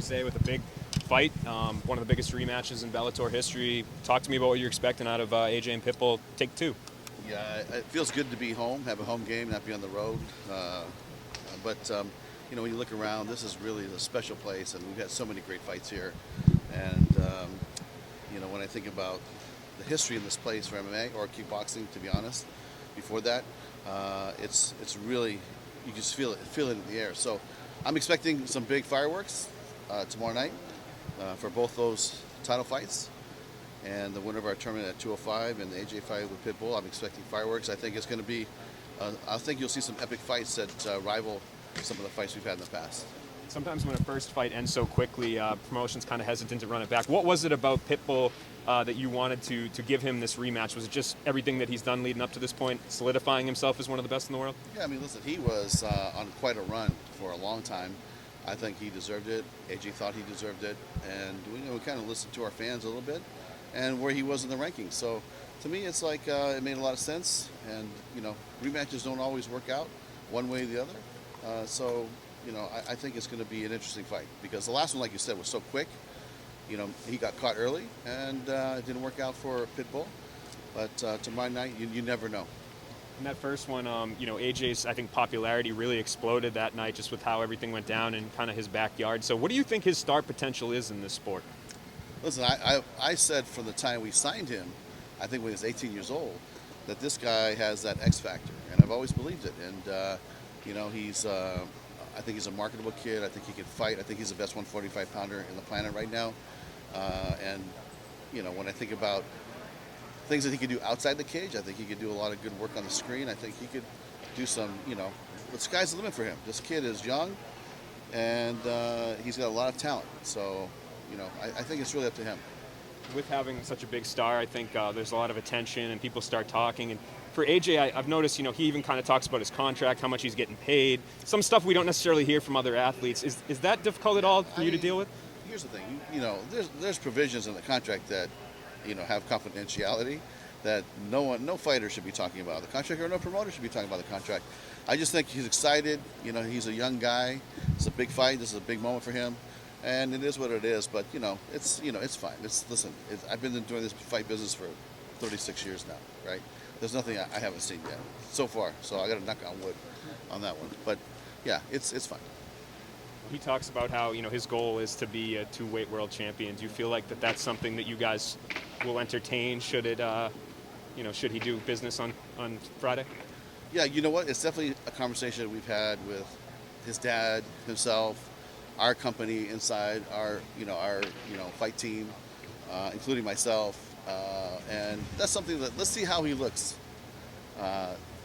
Jose with a big fight, one of the biggest rematches in Bellator history. Talk to me about what you're expecting out of AJ and Pitbull. Take two. Yeah, it feels good to be home, have a home game, not be on the road. But when you look around, this is really a special place, and we've had so many great fights here. And when I think about the history in this place for MMA or kickboxing, to be honest, before that, it's really, you just feel it in the air. So I'm expecting some big fireworks tomorrow night for both those title fights. And the winner of our tournament at 205 and the AJ fight with Pitbull, I'm expecting fireworks. I think it's going to be, I think you'll see some epic fights that rival some of the fights we've had in the past. Sometimes when a first fight ends so quickly, promotion's kind of hesitant to run it back. What was it about Pitbull that you wanted to give him this rematch? Was it just everything that he's done leading up to this point, solidifying himself as one of the best in the world? Yeah, I mean, listen, he was on quite a run for a long time. I think he deserved it. AJ thought he deserved it. And we kind of listened to our fans a little bit and where he was in the rankings. So to me, it's like it made a lot of sense. And, rematches don't always work out one way or the other. I think it's going to be an interesting fight because the last one, like you said, was so quick. He got caught early and it didn't work out for Pitbull. But tomorrow night, you never know. In that first one, AJ's, I think, popularity really exploded that night just with how everything went down in kind of his backyard. So what do you think his star potential is in this sport? Listen, I said from the time we signed him, I think when he was 18 years old, that this guy has that X factor, and I've always believed it. And, I think he's a marketable kid. I think he can fight. I think he's the best 145-pounder in the planet right now. When I think about things that he could do outside the cage, I think he could do a lot of good work on the screen. I think he could do some, the sky's the limit for him. This kid is young, and he's got a lot of talent. So, I think it's really up to him. With having such a big star, I think there's a lot of attention and people start talking. And for AJ, I've noticed, he even kind of talks about his contract, how much he's getting paid, some stuff we don't necessarily hear from other athletes. Is that difficult at all for you to deal with? Here's the thing, there's provisions in the contract that, have confidentiality that no fighter should be talking about the contract, or no promoter should be talking about the contract. I just think he's excited. He's a young guy. It's a big fight. This is a big moment for him. And it is what it is, but it's fine. I've been doing this fight business for 36 years now, right? There's nothing I haven't seen yet so far, so I got to knock on wood on that one. But yeah, it's fine. He talks about how his goal is to be a two-weight world champion. Do you feel like that's something that you guys will entertain? Should it, should he do business on Friday? Yeah, you know what? It's definitely a conversation that we've had with his dad, himself, our company inside our fight team, including myself, and that's something that let's see how he looks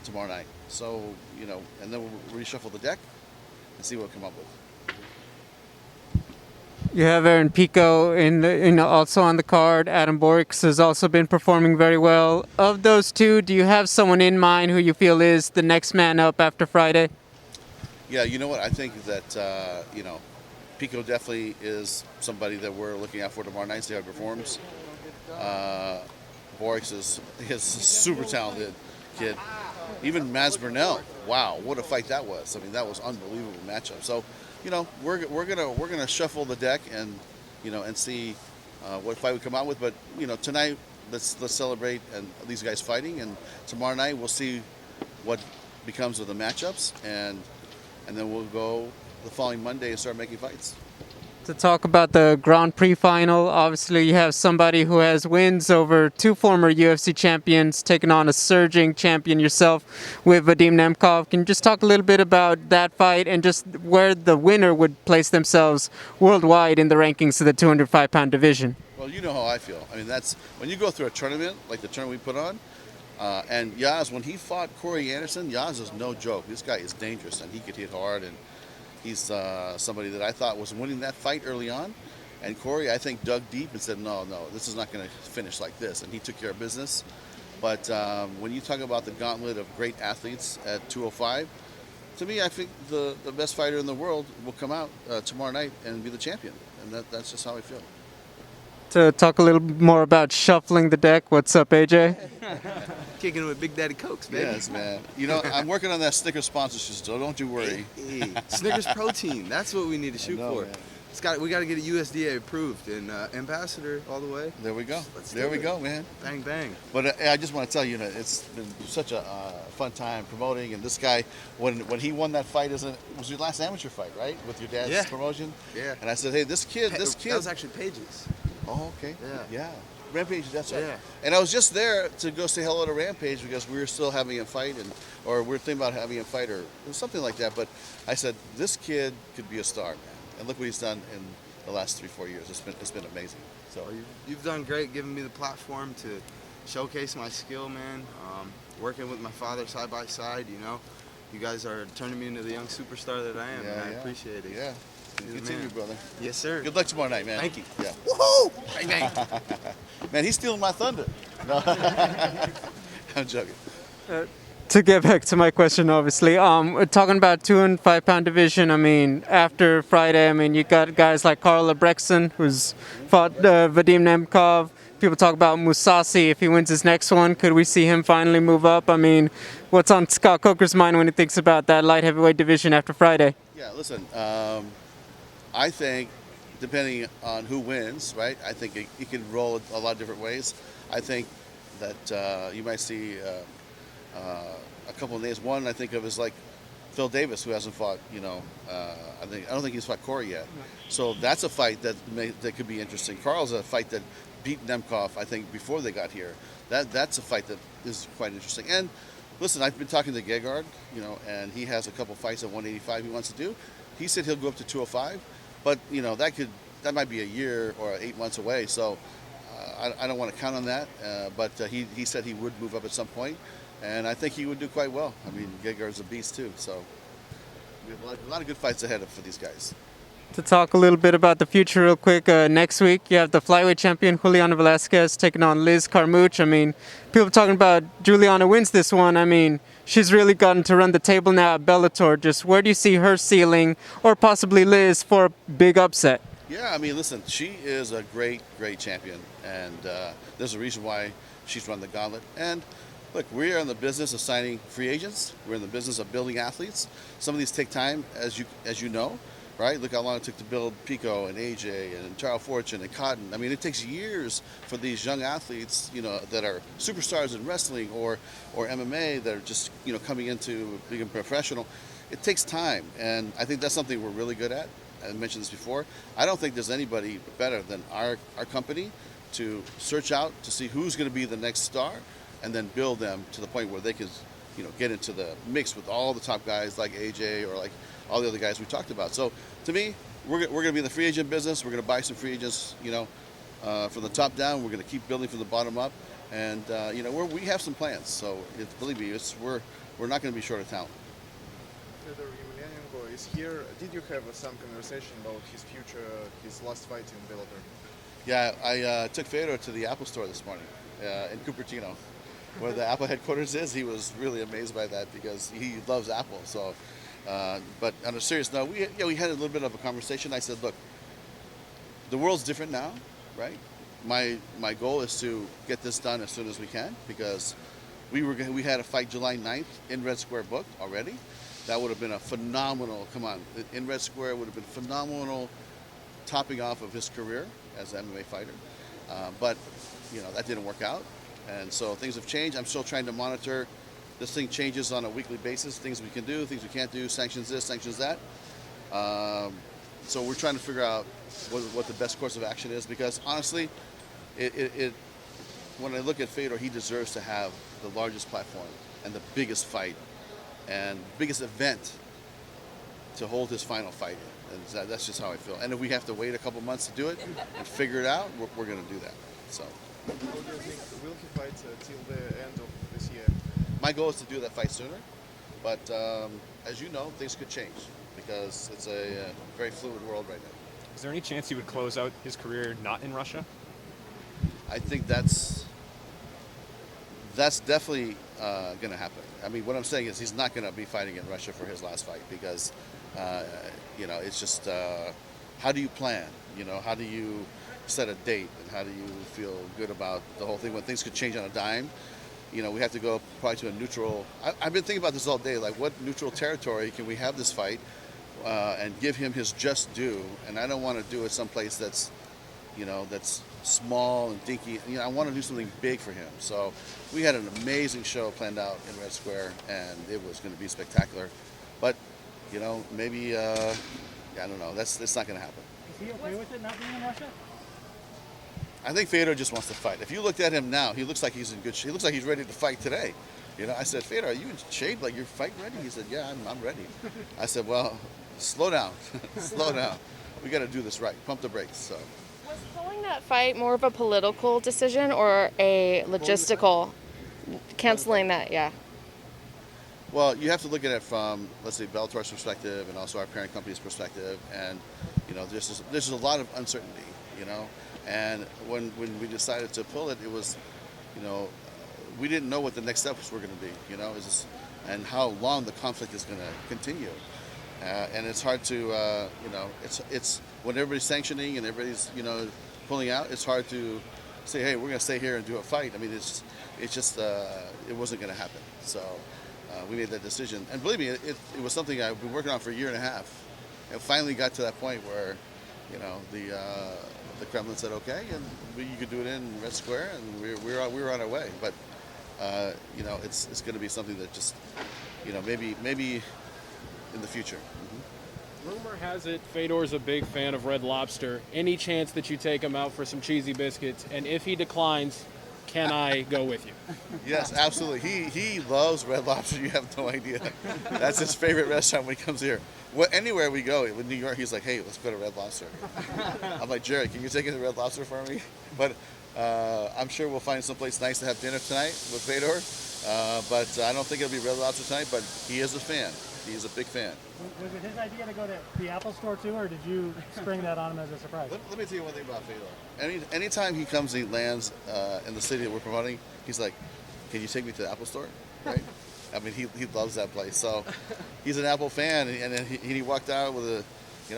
tomorrow night. So and then we'll reshuffle the deck and see what we'll come up with. You have Aaron Pico also on the card. Adam Borix has also been performing very well. Of those two, do you have someone in mind who you feel is the next man up after Friday? Yeah, you know what? I think that Pico definitely is somebody that we're looking out for tomorrow night, see how he performs. Borix is a super talented kid. Even Maz Burnell, wow, what a fight that was. I mean, that was an unbelievable matchup. So, we're gonna shuffle the deck and and see what fight we come out with. But tonight let's celebrate and these guys fighting, and tomorrow night we'll see what becomes of the matchups, and then we'll go the following Monday and start making fights. To talk about the Grand Prix final, obviously you have somebody who has wins over two former UFC champions, taking on a surging champion yourself with Vadim Nemkov. Can you just talk a little bit about that fight and just where the winner would place themselves worldwide in the rankings of the 205-pound division? Well, you know how I feel. I mean, that's when you go through a tournament like the tournament we put on, and Yaz, when he fought Corey Anderson, Yaz is no joke. This guy is dangerous, and he could hit hard, and he's somebody that I thought was winning that fight early on. And Corey, I think, dug deep and said, no, this is not going to finish like this. And he took care of business. But when you talk about the gauntlet of great athletes at 205, to me, I think the best fighter in the world will come out tomorrow night and be the champion. And that's just how I feel. To talk a little more about shuffling the deck, what's up, AJ? Kicking with Big Daddy Cokes, baby. Yes, man. I'm working on that Snickers sponsorship, so don't you worry. Hey, Snickers protein. That's what we need to shoot for. Man. We got to get it USDA approved and ambassador all the way. There we go. Let's There do we it. go, man. Bang bang. But I just want to tell you, it's been such a fun time promoting. And this guy, when he won that fight, it was your last amateur fight, right? With your dad's Yeah. promotion. Yeah. And I said, hey, this kid. That was actually Paige's. Oh, okay. Yeah. Rampage, that's right. Yeah. And I was just there to go say hello to Rampage because we were still having him fight, or we were thinking about having him fight, or something like that. But I said, this kid could be a star, man. And look what he's done in the last 3-4 years. It's been amazing. So Well, you've done great giving me the platform to showcase my skill, man. Working with my father side by side, you guys are turning me into the young superstar that I am, and I appreciate it. Yeah. You're the Continue, man. brother. Yes, sir. Good luck tomorrow night, man. Thank you. Yeah. Woohoo! Bang bang. Man, he's stealing my thunder. No. I'm joking. To get back to my question, obviously, talking about 2 and 5 pound division. I mean, after Friday, I mean, you got guys like Karl Albrechtsen, who's fought Vadim Nemkov. People talk about Musasi. If he wins his next one, could we see him finally move up? I mean, what's on Scott Coker's mind when he thinks about that light heavyweight division after Friday? Yeah, listen, I think depending on who wins, right, I think it can roll a lot of different ways. I think that you might see a couple of names. One I think of is like Phil Davis, who hasn't fought, I don't think he's fought Corey yet. So that's a fight that could be interesting. Carl's a fight that beat Nemkov, I think, before they got here. That's a fight that is quite interesting. And listen, I've been talking to Gegard, and he has a couple fights at 185 he wants to do. He said he'll go up to 205, but that might be a year or 8 months away. So I don't want to count on that. But he said he would move up at some point, and I think he would do quite well. I mean, Gegard's a beast too. So we have a lot of good fights ahead for these guys. To talk a little bit about the future real quick, next week you have the flyweight champion Juliana Velasquez taking on Liz Carmouche. I mean, people talking about Juliana wins this one. I mean, she's really gotten to run the table now at Bellator. Just where do you see her ceiling, or possibly Liz, for a big upset? Yeah, I mean, listen, she is a great, great champion, and there's a reason why she's run the gauntlet. And look, we are in the business of signing free agents. We're in the business of building athletes. Some of these take time, as you know. Right? Look how long it took to build Pico and AJ and Charles Fortune and Cotton. I mean, it takes years for these young athletes, that are superstars in wrestling or MMA that are just, coming into being professional. It takes time, and I think that's something we're really good at. I mentioned this before. I don't think there's anybody better than our company to search out to see who's going to be the next star, and then build them to the point where they can, get into the mix with all the top guys like AJ or like all the other guys we talked about. So to me, we're going to be in the free agent business. We're going to buy some free agents, from the top down. We're going to keep building from the bottom up, and we have some plans. So believe me, we're not going to be short of talent. Fedor Emelianenko is here. Did you have some conversation about his future, his last fight in Bellator? Yeah, I took Fedor to the Apple store this morning in Cupertino, where the Apple headquarters is. He was really amazed by that because he loves Apple. So. But on a serious note, we had a little bit of a conversation. I said, look, the world's different now, right? My goal is to get this done as soon as we can, because we had a fight July 9th in Red Square booked already. That would have been a phenomenal, in Red Square would have been phenomenal topping off of his career as an MMA fighter. But, that didn't work out. And so things have changed. I'm still trying to monitor. This thing changes on a weekly basis, things we can do, things we can't do, sanctions this, sanctions that. So we're trying to figure out what the best course of action is, because honestly, when I look at Fedor, he deserves to have the largest platform and the biggest fight and biggest event to hold his final fight in. And that's just how I feel. And if we have to wait a couple months to do it and figure it out, we're going to do that. So. How do you think, will he fight till the end of this year? My goal is to do that fight sooner, but as you know, things could change because it's a very fluid world right now. Is there any chance he would close out his career not in Russia? I think that's definitely going to happen. I mean, what I'm saying is he's not going to be fighting in Russia for his last fight because, it's just how do you plan? How do you set a date, and how do you feel good about the whole thing when things could change on a dime? We have to go probably to a neutral. I've been thinking about this all day. Like, what neutral territory can we have this fight and give him his just due. And I don't want to do it someplace that's, that's small and dinky. I want to do something big for him. So we had an amazing show planned out in Red Square, and it was going to be spectacular. But, maybe, I don't know. That's not going to happen. Is he okay with it not being in Russia? I think Fedor just wants to fight. If you looked at him now, he looks like he's in good shape. He looks like he's ready to fight today. I said, Fedor, are you in shape? Like you're fight ready? He said, yeah, I'm ready. I said, well, slow down. Slow down. We got to do this right. Pump the brakes. So. Was pulling that fight more of a political decision or a logistical? Canceling that, yeah. Well, you have to look at it from, let's say, Bellator's perspective and also our parent company's perspective. And, there's a lot of uncertainty, And when we decided to pull it, it was, we didn't know what the next steps were going to be, and how long the conflict is going to continue. And it's hard to, it's when everybody's sanctioning and everybody's, pulling out, it's hard to say, hey, we're going to stay here and do a fight. I mean, it wasn't going to happen. So we made that decision. And believe me, it was something I've been working on for a year and a half. It finally got to that point where, the Kremlin said okay, and you could do it in Red Square, and we were on our way. But it's going to be something that just, maybe in the future. Rumor has it Fedor's a big fan of Red Lobster. Any chance that you take him out for some cheesy biscuits? And if he declines, can I go with you? Yes, absolutely. He loves Red Lobster. You have no idea. That's his favorite restaurant when he comes here. Anywhere we go in New York, he's like, hey, let's go to Red Lobster. I'm like, Jared, can you take him to Red Lobster for me? But I'm sure we'll find someplace nice to have dinner tonight with Fedor. But I don't think it'll be Red Lobster tonight, but he is a fan. He's a big fan. Was it his idea to go to the Apple Store too, or did you spring that on him as a surprise? Let me tell you one thing about Fedor. Anytime he comes and he lands in the city that we're promoting, he's like, can you take me to the Apple Store? Right? I mean, he loves that place. So he's an Apple fan, and then he walked out with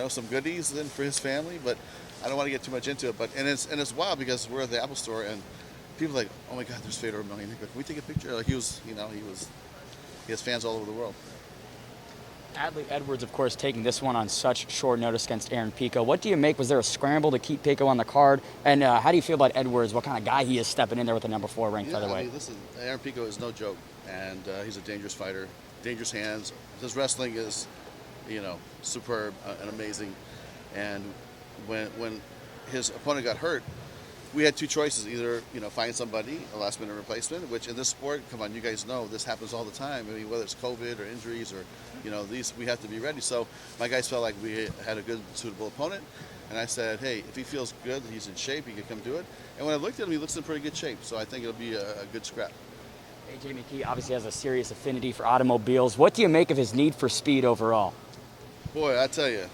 some goodies then for his family. But I don't want to get too much into it. But it's wild because we're at the Apple Store and people are like, oh my God, there's Fedor Emelianenko. Can we take a picture? Like he has fans all over the world. Adley Edwards, of course, taking this one on such short notice against Aaron Pico. What do you make? Was there a scramble to keep Pico on the card? And how do you feel about Edwards? What kind of guy he is stepping in there with the number 4 ranked featherweight? I mean, listen, Aaron Pico is no joke, and he's a dangerous fighter, dangerous hands. His wrestling is, superb and amazing. And when his opponent got hurt, we had two choices: either find somebody, a last-minute replacement, which in this sport, come on, you guys know this happens all the time. I mean, whether it's COVID or injuries or these, we have to be ready. So my guys felt like we had a good, suitable opponent, and I said, hey, if he feels good, he's in shape, he can come do it. And when I looked at him, he looks in pretty good shape. So I think it'll be a good scrap. AJ McKee obviously has a serious affinity for automobiles. What do you make of his need for speed overall? Boy, I tell you,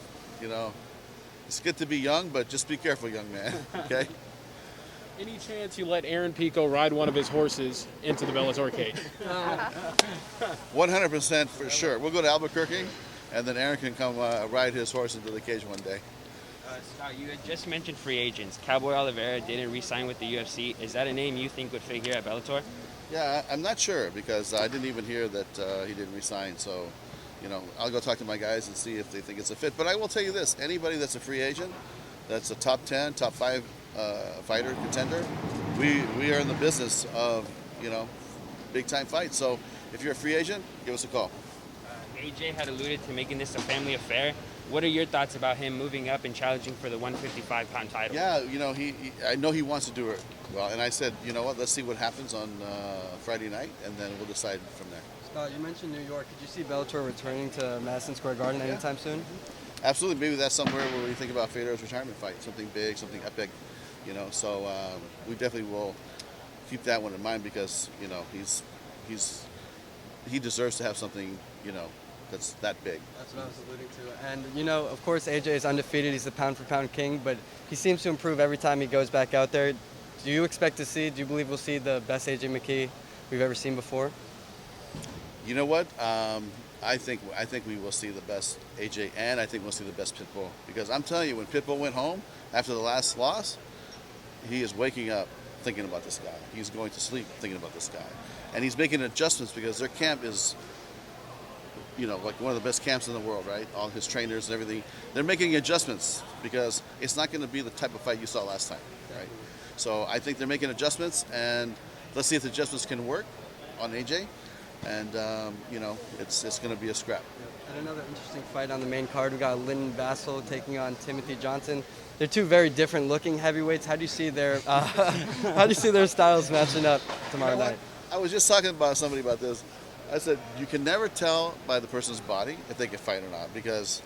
it's good to be young, but just be careful, young man. Okay. Any chance you let Aaron Pico ride one of his horses into the Bellator cage? 100% for sure. We'll go to Albuquerque, and then Aaron can come ride his horse into the cage one day. Scott, you had just mentioned free agents. Cowboy Oliveira didn't re-sign with the UFC. Is that a name you think would fit here at Bellator? Yeah, I'm not sure because I didn't even hear that he didn't re-sign. So, I'll go talk to my guys and see if they think it's a fit. But I will tell you this: anybody that's a free agent, that's a top 10, top 5 fighter, contender, we are in the business of, big time fights. So if you're a free agent, give us a call. AJ had alluded to making this a family affair. What are your thoughts about him moving up and challenging for the 155-pound title? Yeah, I know he wants to do it well, and I said, you know what, let's see what happens on Friday night, and then we'll decide from there. Scott, you mentioned New York. Could you see Bellator returning to Madison Square Garden anytime soon? Absolutely. Maybe that's somewhere where we think about Fedor's retirement fight, something big, something epic. So we definitely will keep that one in mind because he deserves to have something that's that big. That's what I was alluding to. And of course, AJ is undefeated. He's the pound-for-pound king, but he seems to improve every time he goes back out there. Do you believe we'll see the best AJ McKee we've ever seen before? You know what? I think we will see the best AJ, and I think we'll see the best Pitbull because I'm telling you, when Pitbull went home after the last loss, he is waking up thinking about this guy. He's going to sleep thinking about this guy. And he's making adjustments because their camp is like one of the best camps in the world, right? All his trainers and everything. They're making adjustments because it's not going to be the type of fight you saw last time, right? So I think they're making adjustments, and let's see if the adjustments can work on AJ. And, it's going to be a scrap. And another interesting fight on the main card, we got Lyndon Bassel taking on Timothy Johnson. They're two very different looking heavyweights. How do you see their styles matching up tomorrow night? I was just talking about somebody about this. I said, you can never tell by the person's body if they can fight or not, because,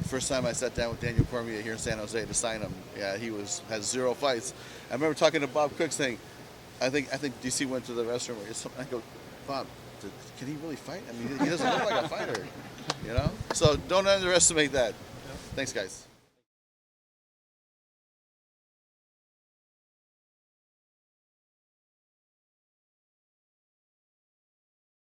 first time I sat down with Daniel Cormier here in San Jose to sign him, he has 0 fights. I remember talking to Bob Cook saying, I think DC went to the restroom or something. I go, Bob, can he really fight? He doesn't look like a fighter, So don't underestimate that. Thanks, guys.